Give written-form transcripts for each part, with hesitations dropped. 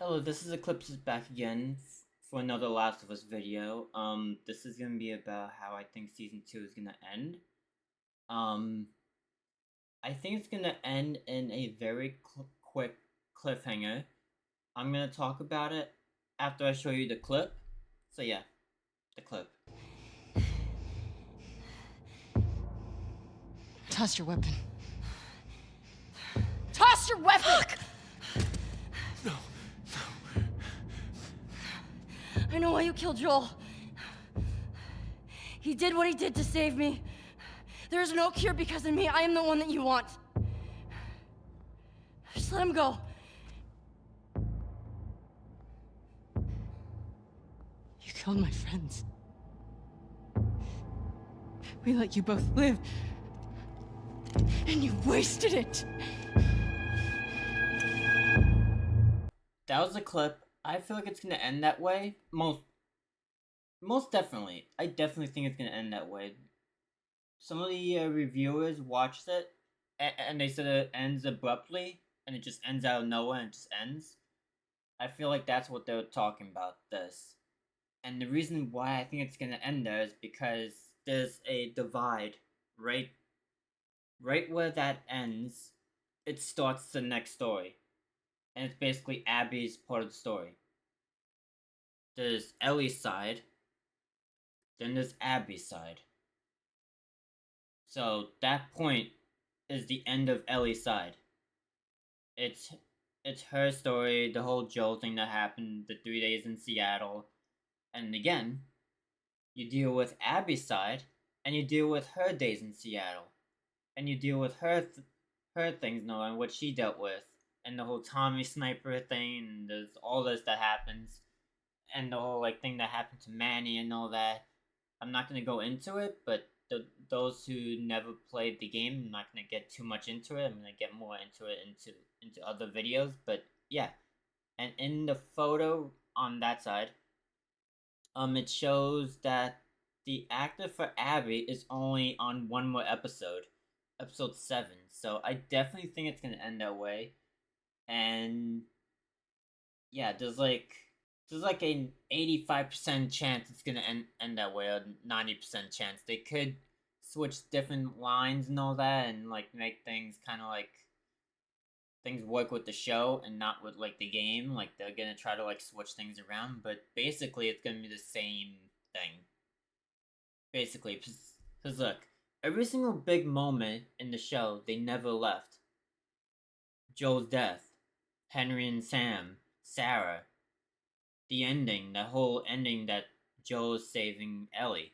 Hello, this is Eclipse back again for another Last of Us video. This is gonna be about how I think season 2 is gonna end. Um, I think it's gonna end in a very quick cliffhanger. I'm gonna talk about it after I show you the clip. So yeah, the clip. Toss your weapon. Toss your weapon! No. I know why you killed Joel. He did what he did to save me. There is no cure because of me. I am the one that you want. Just let him go. You killed my friends. We let you both live. And you wasted it. That was the clip. I feel like it's gonna end that way. Most definitely. I definitely think it's gonna end that way. Some of the reviewers watched it and they said it ends abruptly and it just ends out of nowhere and it just ends. I feel like that's what they're talking about this. And the reason why I think it's gonna end there is because there's a divide right where that ends. It starts the next story. And it's basically Abby's part of the story. There's Ellie's side, then there's Abby's side. So that point is the end of Ellie's side. It's her story, the whole Joel thing that happened, the 3 days in Seattle, and again, you deal with Abby's side, and you deal with her days in Seattle, and you deal with her things, and what she dealt with, and the whole Tommy sniper thing, and there's all this that happens, and the whole thing that happened to Manny and all that. I'm not gonna go into it, but those who never played the game, I'm not gonna get too much into it. I'm gonna get more into it into other videos. But yeah, and in the photo on that side, it shows that the actor for Abby is only on one more episode, episode 7. So I definitely think it's gonna end that way, and yeah, there's an 85% chance it's gonna end that way, or 90% chance. They could switch different lines and all that, and make things kind of things work with the show and not with the game. They're gonna try to switch things around, but basically it's gonna be the same thing. Basically, because look, every single big moment in the show, they never left. Joel's death, Henry and Sam, Sarah, the ending, the whole ending that Joel's saving Ellie.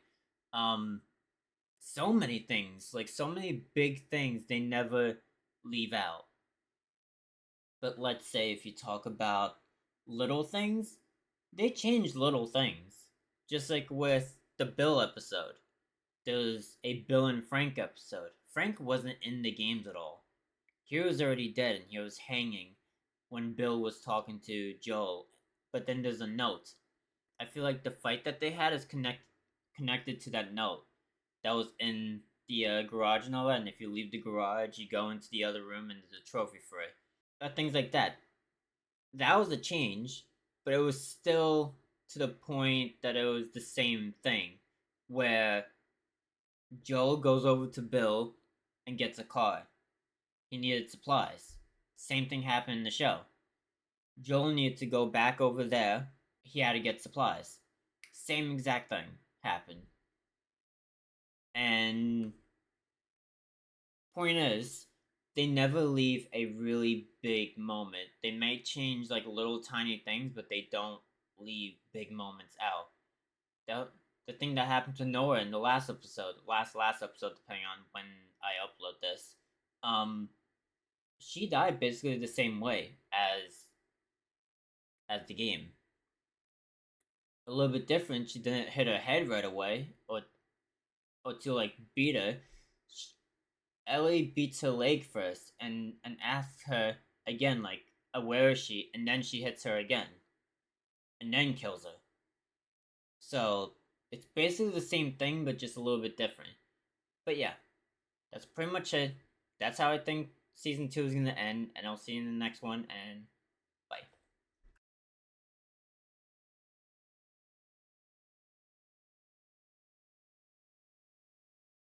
So many things, so many big things they never leave out. But let's say if you talk about little things, they change little things. Just like with the Bill episode. There was a Bill and Frank episode. Frank wasn't in the games at all. He was already dead and he was hanging when Bill was talking to Joel. But then there's a note. I feel like the fight that they had is connected to that note that was in the garage and all that. And if you leave the garage, you go into the other room and there's a trophy for it. Things like that. That was a change, but it was still to the point that it was the same thing, where Joel goes over to Bill and gets a car. He needed supplies. Same thing happened in the show. Joel needed to go back over there. He had to get supplies. Same exact thing happened. And point is, they never leave a really big moment. They may change little tiny things, but they don't leave big moments out. The thing that happened to Noah in the last episode, last episode, depending on when I upload this, she died basically the same way as the game. A little bit different. She didn't hit her head right away, or to beat her. Ellie beats her leg first, and asks her again, where is she? And then she hits her again, and then kills her. So it's basically the same thing, but just a little bit different. But yeah, that's pretty much it. That's how I think season 2 is gonna end, and I'll see you in the next one. And bye.